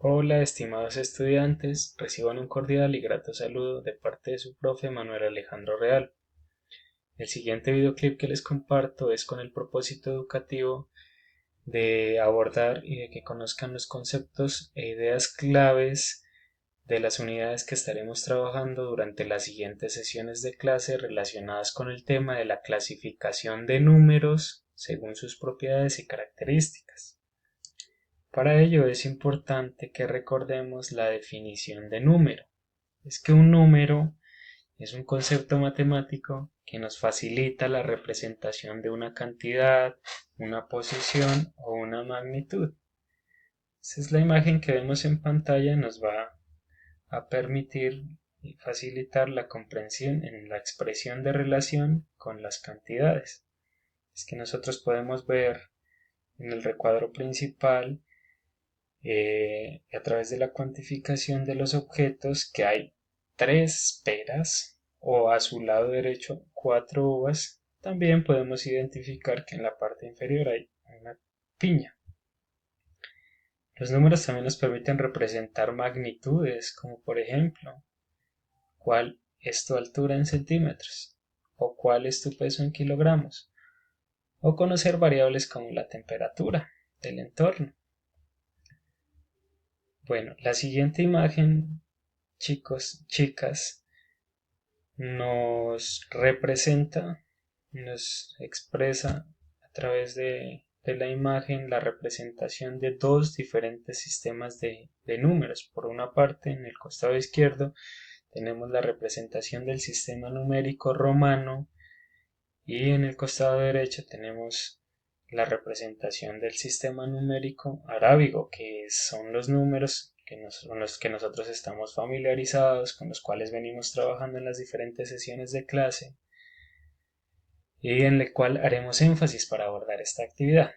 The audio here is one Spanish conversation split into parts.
Hola, estimados estudiantes, reciban un cordial y grato saludo de parte de su profe Manuel Alejandro Real. El siguiente videoclip que les comparto es con el propósito educativo de abordar y de que conozcan los conceptos e ideas claves de las unidades que estaremos trabajando durante las siguientes sesiones de clase relacionadas con el tema de la clasificación de números según sus propiedades y características. Para ello es importante que recordemos la definición de número. Es que un número es un concepto matemático que nos facilita la representación de una cantidad, una posición o una magnitud. Esa es la imagen que vemos en pantalla, nos va a permitir y facilitar la comprensión en la expresión de relación con las cantidades. Es que nosotros podemos ver en el recuadro principal a través de la cuantificación de los objetos que hay tres peras o a su lado derecho cuatro uvas. También podemos identificar que en la parte inferior hay una piña. Los números también nos permiten representar magnitudes, como por ejemplo, cuál es tu altura en centímetros, o cuál es tu peso en kilogramos, o conocer variables como la temperatura del entorno. Bueno, la siguiente imagen, chicos, chicas, nos representa, nos expresa a través de la imagen la representación de dos diferentes sistemas de números. Por una parte, en el costado izquierdo, tenemos la representación del sistema numérico romano y en el costado derecho tenemos la representación del sistema numérico arábigo, que son los números con los que nosotros estamos familiarizados, con los cuales venimos trabajando en las diferentes sesiones de clase y en el cual haremos énfasis para abordar esta actividad.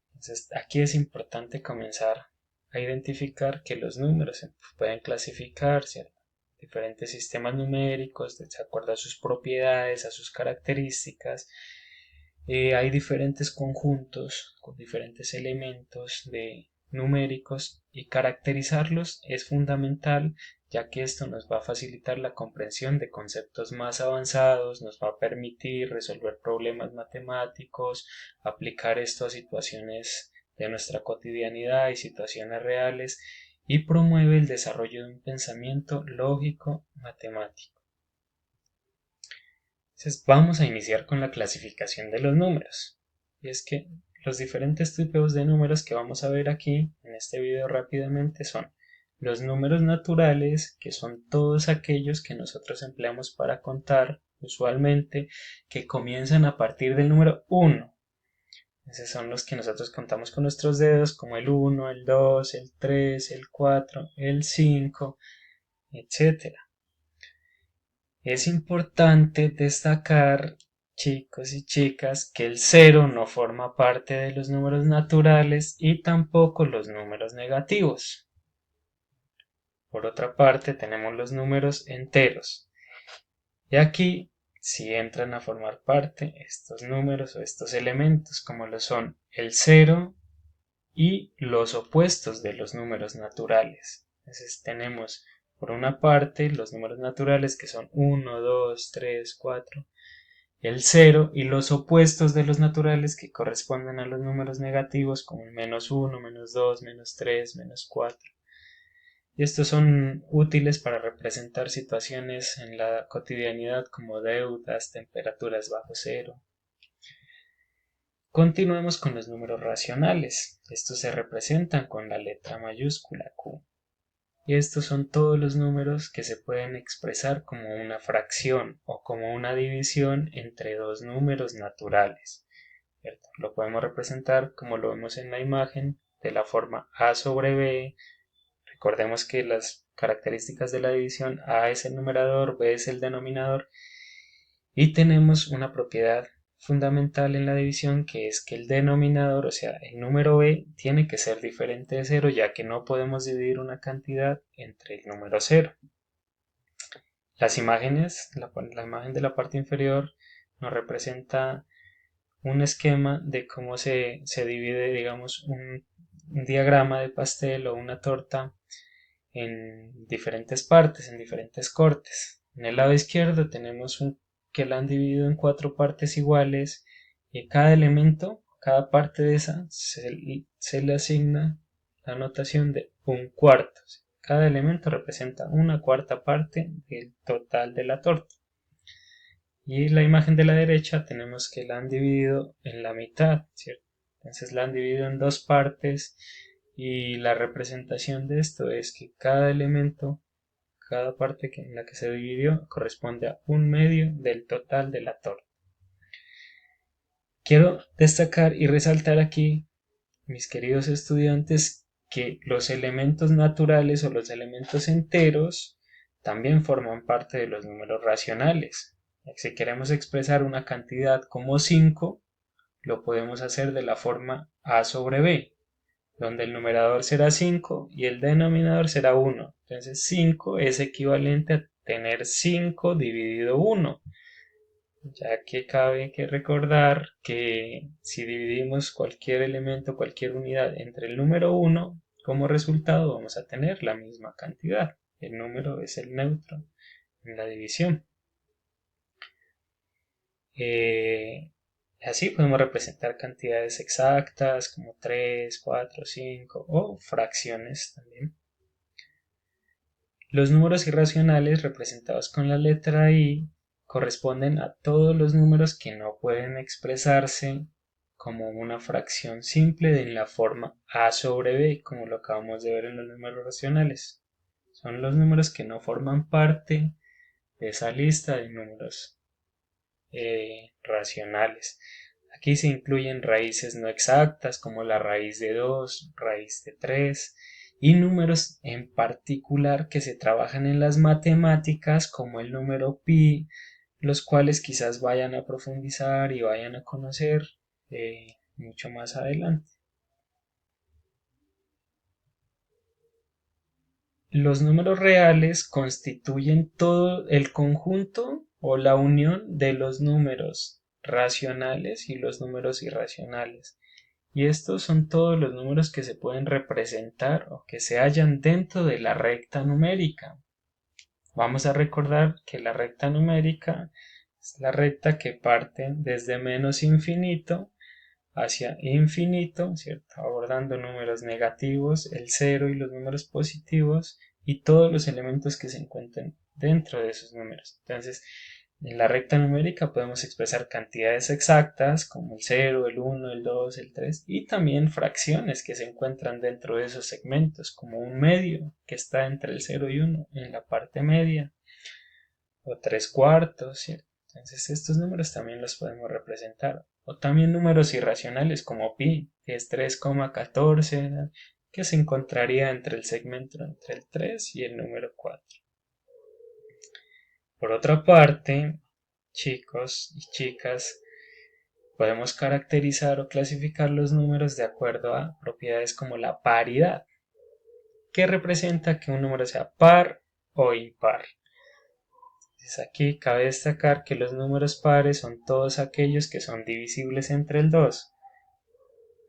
Entonces, aquí es importante comenzar a identificar que los números se pueden clasificar, ¿cierto? Diferentes sistemas numéricos de acuerdo a sus propiedades, a sus características. Hay diferentes conjuntos con diferentes elementos de numéricos y caracterizarlos es fundamental, ya que esto nos va a facilitar la comprensión de conceptos más avanzados, nos va a permitir resolver problemas matemáticos, aplicar esto a situaciones de nuestra cotidianidad y situaciones reales y promueve el desarrollo de un pensamiento lógico matemático. Entonces vamos a iniciar con la clasificación de los números. Y es que los diferentes tipos de números que vamos a ver aquí en este video rápidamente son los números naturales, que son todos aquellos que nosotros empleamos para contar usualmente, que comienzan a partir del número 1. Esos son los que nosotros contamos con nuestros dedos, como el 1, el 2, el 3, el 4, el 5, etcétera. Es importante destacar, chicos y chicas, que el cero no forma parte de los números naturales y tampoco los números negativos. Por otra parte, tenemos los números enteros. Y aquí sí entran a formar parte estos números o estos elementos, como lo son el cero y los opuestos de los números naturales. Entonces tenemos por una parte los números naturales que son 1, 2, 3, 4, el cero y los opuestos de los naturales que corresponden a los números negativos como el menos 1, menos 2, menos 3, menos 4. Y estos son útiles para representar situaciones en la cotidianidad como deudas, temperaturas bajo cero. Continuemos con los números racionales. Estos se representan con la letra mayúscula Q. Y estos son todos los números que se pueden expresar como una fracción o como una división entre dos números naturales, ¿cierto? Lo podemos representar como lo vemos en la imagen de la forma A sobre B. Recordemos que las características de la división: A es el numerador, B es el denominador, y tenemos una propiedad fundamental en la división, que es que el denominador, o sea, el número b, tiene que ser diferente de cero, ya que no podemos dividir una cantidad entre el número cero. Las imágenes, la imagen de la parte inferior nos representa un esquema de cómo se divide, digamos, un diagrama de pastel o una torta en diferentes partes, en diferentes cortes. En el lado izquierdo tenemos que la han dividido en 4 partes iguales y cada elemento, cada parte de esa, se le asigna la notación de 1/4. Cada elemento representa 1/4 parte del total de la torta. Y la imagen de la derecha tenemos que la han dividido en la mitad, ¿cierto? Entonces la han dividido en 2 partes y la representación de esto es que cada elemento, cada parte en la que se dividió corresponde a 1/2 del total de la torta. Quiero destacar y resaltar aquí, mis queridos estudiantes, que los elementos naturales o los elementos enteros también forman parte de los números racionales. Si queremos expresar una cantidad como 5, lo podemos hacer de la forma a sobre b, donde el numerador será 5 y el denominador será 1. Entonces 5 es equivalente a tener 5 dividido 1, ya que cabe que recordar que si dividimos cualquier elemento, cualquier unidad entre el número 1, como resultado vamos a tener la misma cantidad. El número es el neutro en la división. Así podemos representar cantidades exactas como 3, 4, 5 o fracciones también. Los números irracionales representados con la letra I corresponden a todos los números que no pueden expresarse como una fracción simple en la forma a sobre b, como lo acabamos de ver en los números racionales. Son los números que no forman parte de esa lista de números racionales. Aquí se incluyen raíces no exactas como la raíz de 2, raíz de 3 y números en particular que se trabajan en las matemáticas como el número pi, los cuales quizás vayan a profundizar y vayan a conocer mucho más adelante. Los números reales constituyen todo el conjunto o la unión de los números racionales y los números irracionales. Y estos son todos los números que se pueden representar o que se hallan dentro de la recta numérica. Vamos a recordar que la recta numérica es la recta que parte desde menos infinito hacia infinito, ¿cierto? Abordando números negativos, el 0 y los números positivos y todos los elementos que se encuentran dentro de esos números. Entonces, en la recta numérica podemos expresar cantidades exactas como el 0, el 1, el 2, el 3 y también fracciones que se encuentran dentro de esos segmentos como un medio que está entre el 0 y 1 en la parte media o 3/4, ¿cierto? Entonces estos números también los podemos representar. O también números irracionales como pi, que es 3,14, ¿no?, que se encontraría entre el segmento entre el 3 y el número 4. Por otra parte, chicos y chicas, podemos caracterizar o clasificar los números de acuerdo a propiedades como la paridad, que representa que un número sea par o impar. Entonces aquí cabe destacar que los números pares son todos aquellos que son divisibles entre el 2.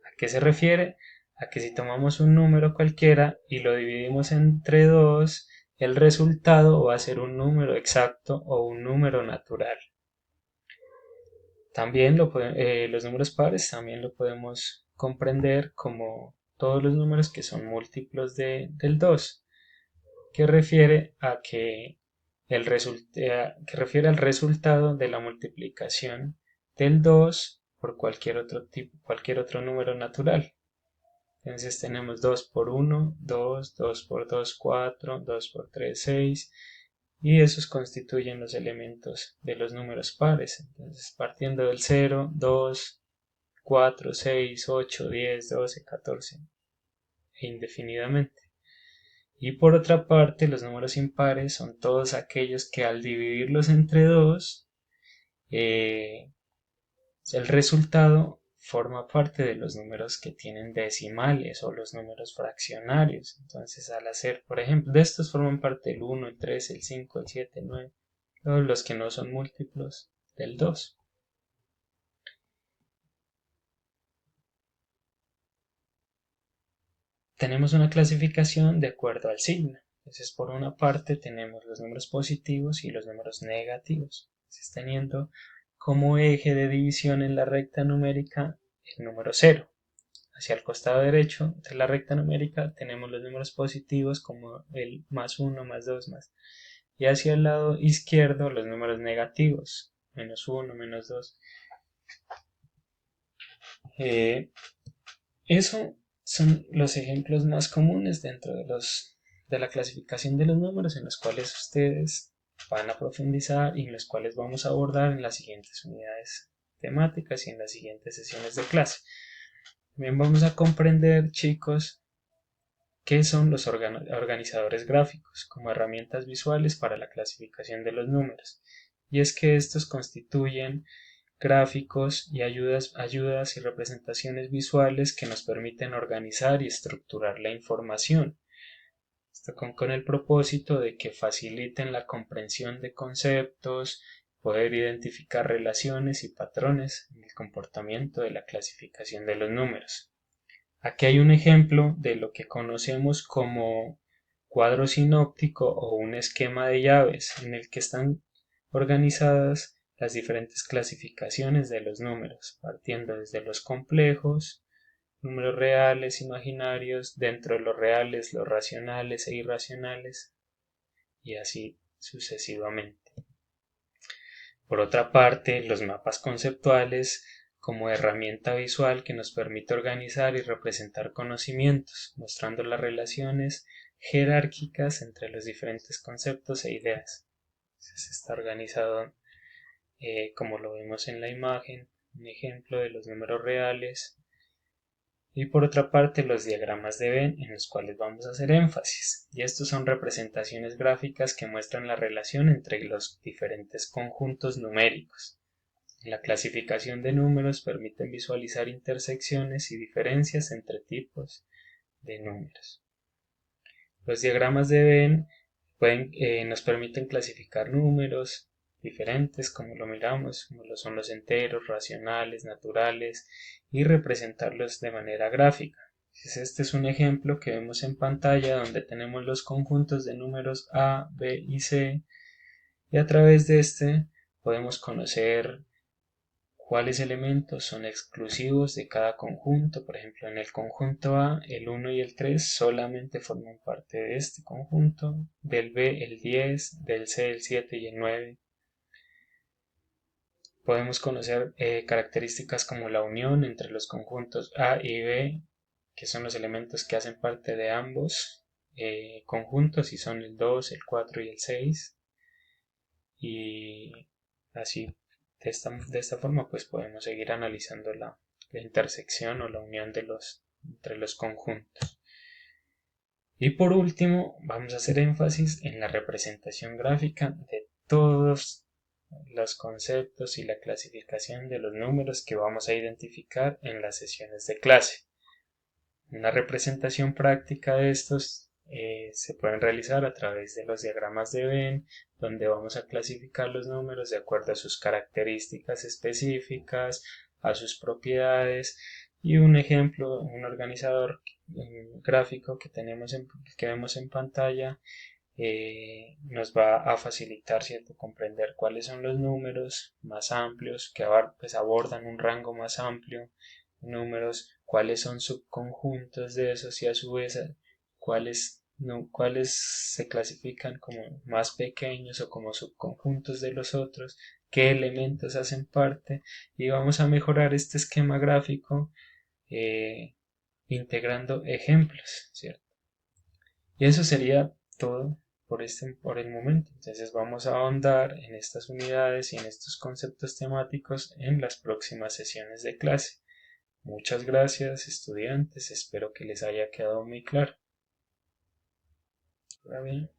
¿A qué se refiere? A que si tomamos un número cualquiera y lo dividimos entre 2, el resultado va a ser un número exacto o un número natural. También los números pares también lo podemos comprender como todos los números que son múltiplos del 2, que refiere a que que refiere al resultado de la multiplicación del 2 por cualquier otro número natural. Entonces tenemos 2 por 1, 2, 2 por 2, 4, 2 por 3, 6, y esos constituyen los elementos de los números pares. Entonces partiendo del 0, 2, 4, 6, 8, 10, 12, 14 e indefinidamente. Y por otra parte, los números impares son todos aquellos que al dividirlos entre 2, el resultado forma parte de los números que tienen decimales o los números fraccionarios. Entonces, al hacer, por ejemplo, de estos forman parte el 1, el 3, el 5, el 7, el 9, todos los que no son múltiplos del 2. tenemos una clasificación de acuerdo al signo. Entonces, por una parte tenemos los números positivos y los números negativos. Entonces, teniendo como eje de división en la recta numérica el número 0. Hacia el costado derecho de la recta numérica tenemos los números positivos como el más 1, más 2, más. Y hacia el lado izquierdo los números negativos, menos 1, menos 2. Eso son los ejemplos más comunes dentro de la clasificación de los números en los cuales ustedes van a profundizar y en los cuales vamos a abordar en las siguientes unidades temáticas y en las siguientes sesiones de clase. También vamos a comprender, chicos, qué son los organizadores gráficos como herramientas visuales para la clasificación de los números. Y es que estos constituyen gráficos y ayudas y representaciones visuales que nos permiten organizar y estructurar la información. Esto con el propósito de que faciliten la comprensión de conceptos, poder identificar relaciones y patrones en el comportamiento de la clasificación de los números. Aquí hay un ejemplo de lo que conocemos como cuadro sinóptico o un esquema de llaves en el que están organizadas las diferentes clasificaciones de los números, partiendo desde los complejos, números reales, imaginarios, dentro de los reales, los racionales e irracionales, y así sucesivamente. Por otra parte, los mapas conceptuales como herramienta visual que nos permite organizar y representar conocimientos, mostrando las relaciones jerárquicas entre los diferentes conceptos e ideas. Entonces está organizado como lo vemos en la imagen, un ejemplo de los números reales, y por otra parte los diagramas de Venn en los cuales vamos a hacer énfasis, y estos son representaciones gráficas que muestran la relación entre los diferentes conjuntos numéricos. La clasificación de números permite visualizar intersecciones y diferencias entre tipos de números. Los diagramas de Venn nos permiten clasificar números diferentes, como lo miramos, como lo son los enteros, racionales, naturales, y representarlos de manera gráfica. Este es un ejemplo que vemos en pantalla donde tenemos los conjuntos de números A, B y C, y a través de este podemos conocer cuáles elementos son exclusivos de cada conjunto. Por ejemplo, en el conjunto A, el 1 y el 3 solamente forman parte de este conjunto, del B el 10, del C el 7 y el 9. Podemos conocer características como la unión entre los conjuntos A y B, que son los elementos que hacen parte de ambos conjuntos, y son el 2, el 4 y el 6. Y así, de esta forma, pues podemos seguir analizando la intersección o la unión entre los conjuntos. Y por último, vamos a hacer énfasis en la representación gráfica de todos los conceptos y la clasificación de los números que vamos a identificar en las sesiones de clase. Una representación práctica de estos se pueden realizar a través de los diagramas de Venn, donde vamos a clasificar los números de acuerdo a sus características específicas, a sus propiedades, y un ejemplo, un organizador gráfico que vemos en pantalla nos va a facilitar, ¿cierto?, comprender cuáles son los números más amplios que pues, abordan un rango más amplio, números, cuáles son subconjuntos de esos y a su vez cuáles se clasifican como más pequeños o como subconjuntos de los otros, qué elementos hacen parte, y vamos a mejorar este esquema gráfico integrando ejemplos, ¿cierto? Y eso sería todo por el momento. Entonces vamos a ahondar en estas unidades y en estos conceptos temáticos en las próximas sesiones de clase. Muchas gracias, estudiantes, espero que les haya quedado muy claro. Ahora bien,